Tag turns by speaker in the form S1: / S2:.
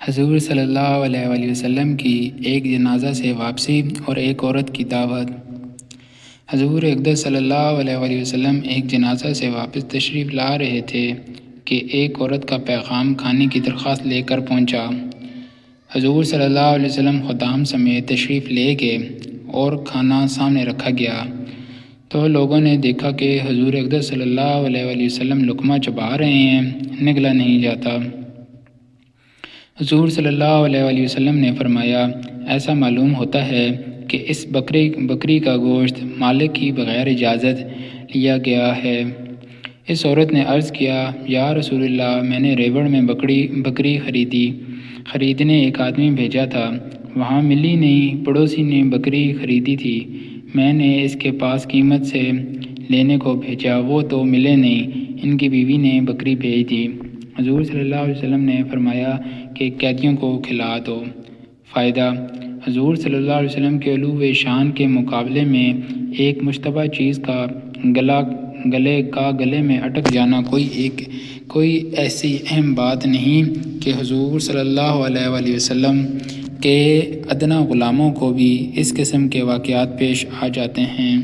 S1: حضور صلی اللہ علیہ وآلہ وسلم کی ایک جنازہ سے واپسی اور ایک عورت کی دعوت۔ حضور اقدس صلی اللہ علیہ وآلہ وسلم ایک جنازہ سے واپس تشریف لا رہے تھے کہ ایک عورت کا پیغام کھانے کی درخواست لے کر پہنچا۔ حضور صلی اللہ علیہ وسلم خدام سمیت تشریف لے گئے اور کھانا سامنے رکھا گیا تو لوگوں نے دیکھا کہ حضور اقدس صلی اللہ علیہ وآلہ وسلم لقمہ چبا رہے ہیں، نگلا نہیں جاتا۔ حضور صلی اللہ علیہ وآلہ وسلم نے فرمایا، ایسا معلوم ہوتا ہے کہ اس بکری کا گوشت مالک کی بغیر اجازت لیا گیا ہے۔ اس عورت نے عرض کیا، یا رسول اللہ، میں نے ریوڑ میں بکری خریدنے ایک آدمی بھیجا تھا، وہاں ملی نہیں، پڑوسی نے بکری خریدی تھی، میں نے اس کے پاس قیمت سے لینے کو بھیجا، وہ تو ملے نہیں، ان کی بیوی نے بکری بھیج دی۔ حضور صلی اللہ علیہ وسلم نے فرمایا کہ قیدیوں کو کھلا دو۔ فائدہ: حضور صلی اللہ علیہ وسلم کے علو شان کے مقابلے میں ایک مشتبہ چیز کا گلے میں اٹک جانا کوئی ایسی اہم بات نہیں کہ حضور صلی اللہ علیہ وآلہ وسلم کے ادنیٰ غلاموں کو بھی اس قسم کے واقعات پیش آ جاتے ہیں۔